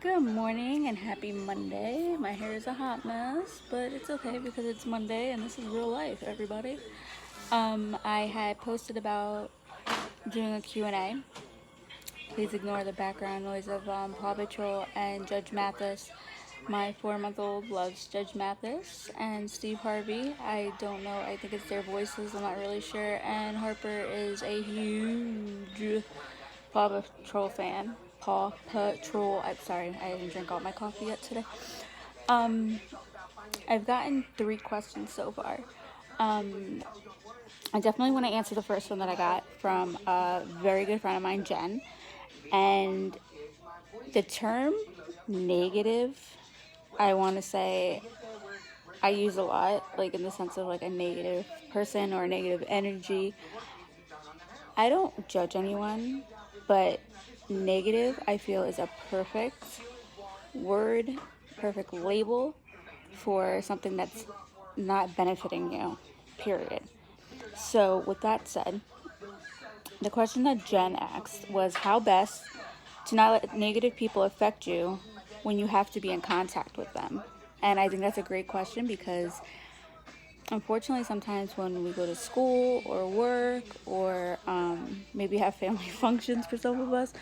Good morning and happy Monday. My hair is a hot mess, but it's okay because it's Monday and this is real life, everybody. I had posted about doing a Q&A. Please ignore the background noise of Paw Patrol and Judge Mathis. My 4-month-old loves Judge Mathis and Steve Harvey. I don't know, I think it's their voices, I'm not really sure. And Harper is a huge Paw Patrol fan. Paw Patrol. I'm sorry, I didn't drink all my coffee yet today. Um, I've gotten 3 questions so far. I definitely want to answer the first one that I got from a very good friend of mine, Jen. And the term negative, I want to say I use a lot, like in the sense of like a negative person or a negative energy. I don't judge anyone, but negative I feel is a perfect word, perfect label for something that's not benefiting you, period. So, with that said, the question that Jen asked was how best to not let negative people affect you when you have to be in contact with them. And I think that's a great question because unfortunately, sometimes when we go to school or work or maybe have family functions for some of us,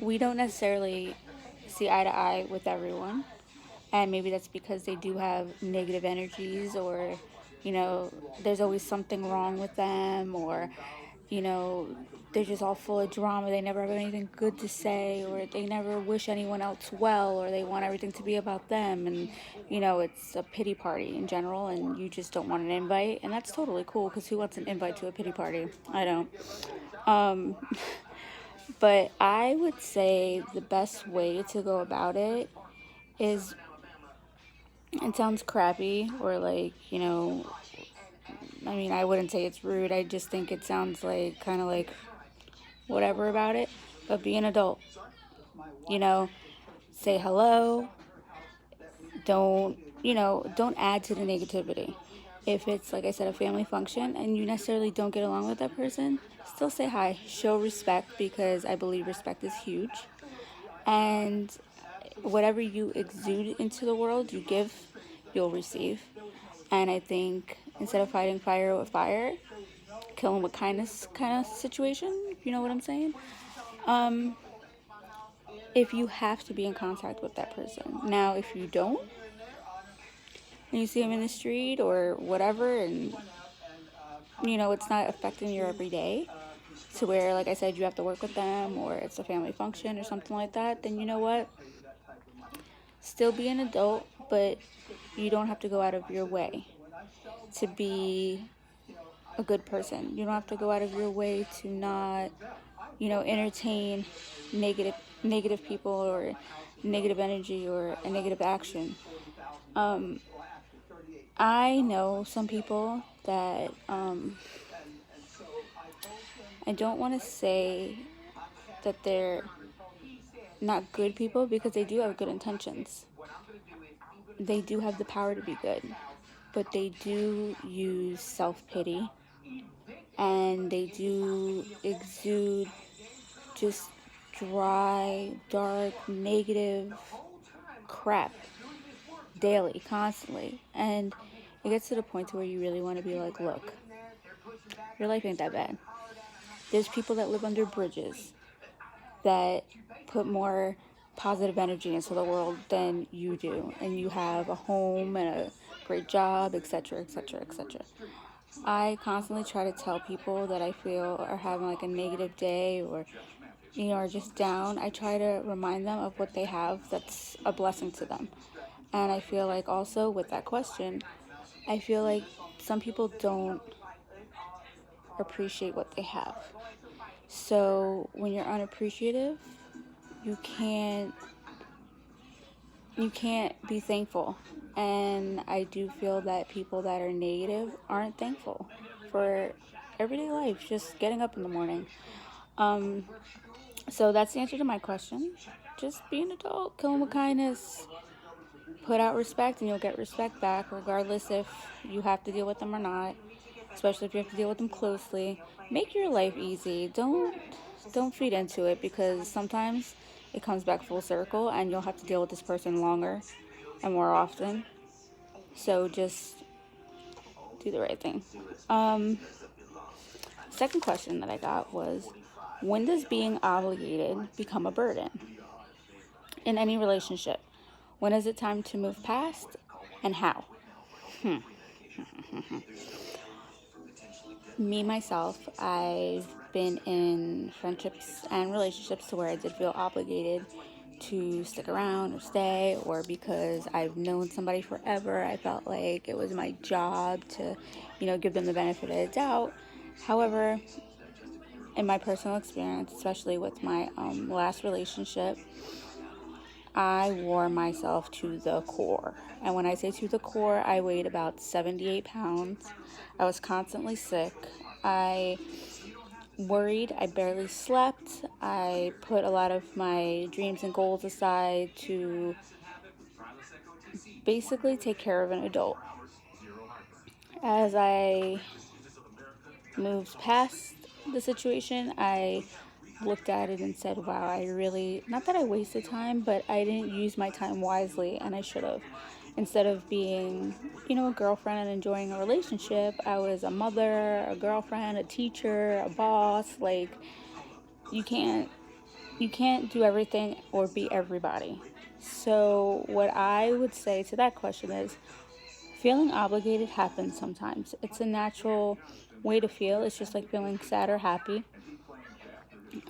we don't necessarily see eye to eye with everyone. And maybe that's because they do have negative energies, or there's always something wrong with them, or you know they're just all full of drama, they never have anything good to say, or they never wish anyone else well, or they want everything to be about them, and it's a pity party in general and you just don't want an invite, and that's totally cool because who wants an invite to a pity party? I don't. um but I would say the best way to go about it is, it sounds crappy or like, I mean, I wouldn't say it's rude. I just think it sounds like kind of like whatever about it. But be an adult. You know, say hello. Don't add to the negativity. If it's, like I said, a family function and you necessarily don't get along with that person, still say hi. Show respect because I believe respect is huge. And whatever you exude into the world, you give, you'll receive. And I think instead of fighting fire with fire, kill them with kindness kind of situation. You know what I'm saying? Um, if you have to be in contact with that person. Now, if you don't, and you see them in the street or whatever, and it's not affecting your everyday, to where, like I said, you have to work with them or it's a family function or something like that, then you know what? Still be an adult, but you don't have to go out of your way to be a good person. You don't have to go out of your way to not, entertain negative negative people or negative energy or a negative action. Um, I know some people that I don't want to say that they're not good people because they do have good intentions. They do have the power to be good, but they do use self pity and they do exude just dry, dark, negative crap daily, constantly. And it gets to the point to where you really want to be like, look, your life ain't that bad. There's people that live under bridges that put more positive energy into the world than you do, and you have a home and a great job, etc., etc., etc. I constantly try to tell people that I feel are having like a negative day or are just down. I try to remind them of what they have that's a blessing to them. And I feel like also with that question, I feel like some people don't appreciate what they have. So when you're unappreciative, you can't you can't be thankful. And I do feel that people that are negative aren't thankful for everyday life, just getting up in the morning. Um, so that's the answer to my question. Just be an adult, kill them with kindness, put out respect, and you'll get respect back, regardless if you have to deal with them or not. Especially if you have to deal with them closely. Make your life easy. Don't feed into it because sometimes it comes back full circle and you'll have to deal with this person longer and more often. So just do the right thing. Second question that I got was, when does being obligated become a burden in any relationship? When is it time to move past, and how? Me, myself, I've been in friendships and relationships to where I did feel obligated to stick around or stay, or because I've known somebody forever, I felt like it was my job to, give them the benefit of the doubt. However, in my personal experience, especially with my last relationship, I wore myself to the core. And when I say to the core, I weighed about 78 pounds. I was constantly sick. I worried. I barely slept. I put a lot of my dreams and goals aside to basically take care of an adult. As I moved past the situation, I looked at it and said, wow, I really, not that I wasted time, but I didn't use my time wisely, and I should have. Instead of being, a girlfriend and enjoying a relationship, I was a mother, a girlfriend, a teacher, a boss. Like, you can't do everything or be everybody. So what I would say to that question is, feeling obligated happens sometimes. It's a natural way to feel. It's just like feeling sad or happy.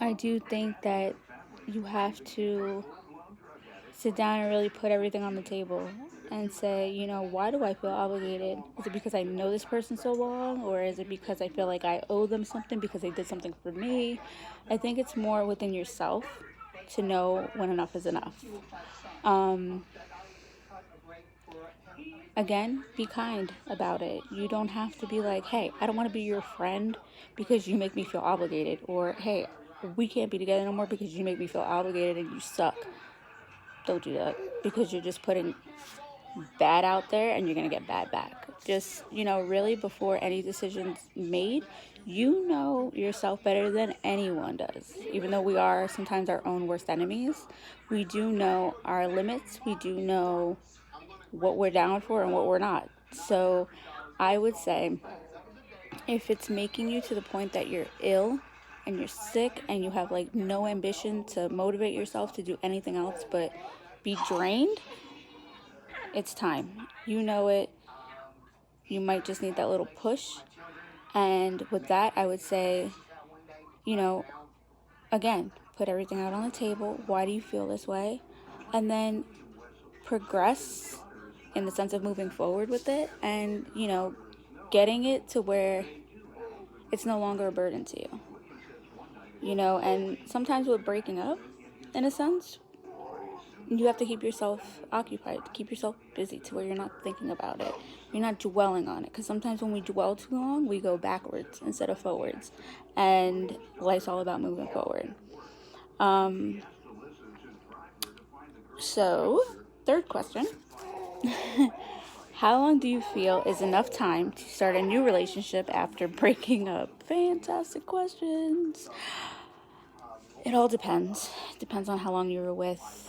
I do think that you have to sit down and really put everything on the table and say, why do I feel obligated? Is it because I know this person so long, or is it because I feel like I owe them something because they did something for me? I think it's more within yourself to know when enough is enough. Again, be kind about it. You don't have to be like, hey, I don't want to be your friend because you make me feel obligated, or hey, we can't be together no more because you make me feel obligated and you suck. Don't do that, because you're just putting bad out there and you're going to get bad back. Just, really, before any decision's made, you know yourself better than anyone does. Even though we are sometimes our own worst enemies, we do know our limits. We do know what we're down for and what we're not. So I would say, if it's making you to the point that you're ill and you're sick and you have like no ambition to motivate yourself to do anything else but be drained, it's time. You know it. You might just need that little push. And with that, I would say, again, put everything out on the table. Why do you feel this way? And then progress in the sense of moving forward with it and, getting it to where it's no longer a burden to you. And sometimes with breaking up, in a sense, you have to keep yourself occupied, keep yourself busy to where you're not thinking about it. You're not dwelling on it. Because sometimes when we dwell too long, we go backwards instead of forwards. And life's all about moving forward. So, third question. How long do you feel is enough time to start a new relationship after breaking up? Fantastic questions. It all depends. It depends on how long you were with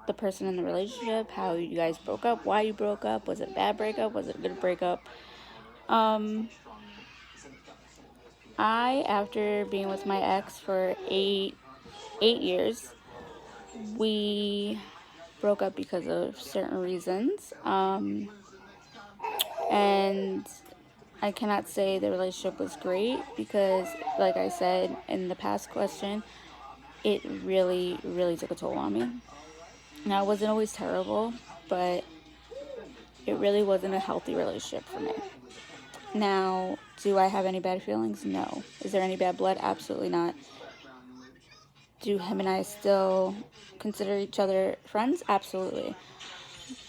the person in the relationship, how you guys broke up, why you broke up, was it a bad breakup, was it a good breakup? After being with my ex for eight years, we broke up because of certain reasons. And I cannot say the relationship was great because, like I said in the past question, it really, really took a toll on me. Now, it wasn't always terrible, but it really wasn't a healthy relationship for me. Now, do I have any bad feelings? No. Is there any bad blood? Absolutely not. Do him and I still consider each other friends? Absolutely.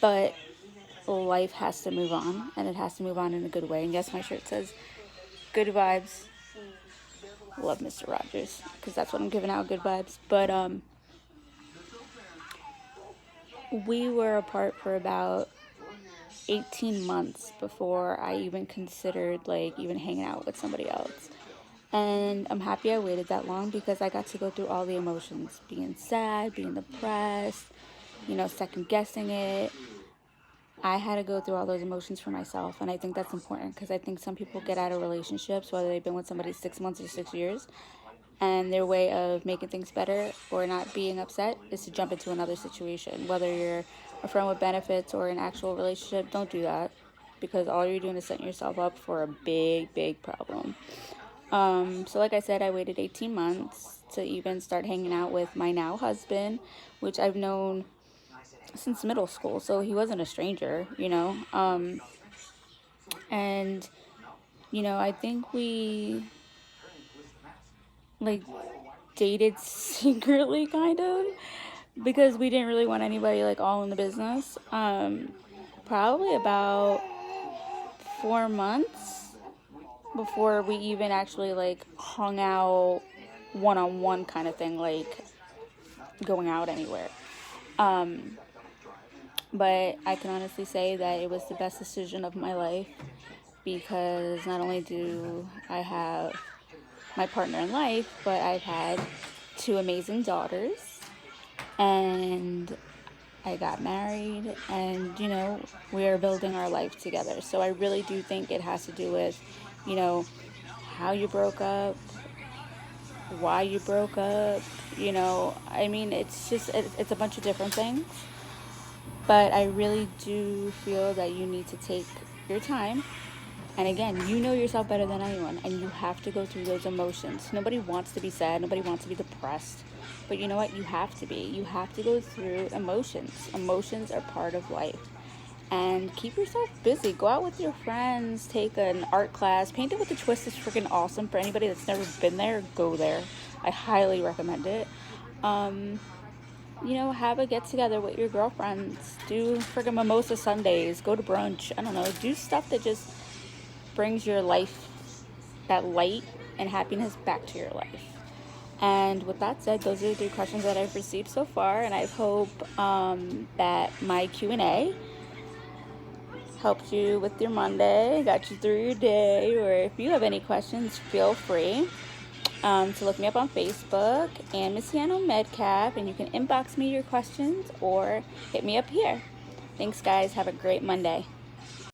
But life has to move on, and it has to move on in a good way. And yes, my shirt says good vibes. Love Mr. Rogers, because that's what I'm giving out, good vibes. But we were apart for about 18 months before I even considered even hanging out with somebody else. And I'm happy I waited that long because I got to go through all the emotions, being sad, being depressed, second guessing it. I had to go through all those emotions for myself, and I think that's important because I think some people get out of relationships, whether they've been with somebody 6 months or 6 years, and their way of making things better or not being upset is to jump into another situation. Whether you're a friend with benefits or an actual relationship, don't do that because all you're doing is setting yourself up for a big, big problem. So like I said, I waited 18 months to even start hanging out with my now husband, which I've known since middle school, so he wasn't a stranger, and I think we like dated secretly, kind of, because we didn't really want anybody like all in the business. Probably about 4 months before we even actually like hung out one-on-one kind of thing, like going out anywhere. But I can honestly say that it was the best decision of my life because not only do I have my partner in life, but I've had 2 amazing daughters, and I got married, and we are building our life together. So I really do think it has to do with how you broke up, why you broke up. I mean, it's a bunch of different things, but I really do feel that you need to take your time. And again, you know yourself better than anyone, and you have to go through those emotions. Nobody wants to be sad. Nobody wants to be depressed. But you know what? You have to be. You have to go through emotions. Emotions are part of life. And keep yourself busy. Go out with your friends. Take an art class. Painting with a Twist is freaking awesome. For anybody that's never been there, go there. I highly recommend it. Have a get-together with your girlfriends. Do freaking mimosa Sundays. Go to brunch. I don't know. Do stuff that just brings your life, that light and happiness back to your life. And with that said, those are the 3 questions that I've received so far, and I hope that my Q&A helped you with your Monday, got you through your day. Or if you have any questions, feel free to look me up on Facebook and Messiano Medcap, and you can inbox me your questions or hit me up here. Thanks, guys. Have a great Monday.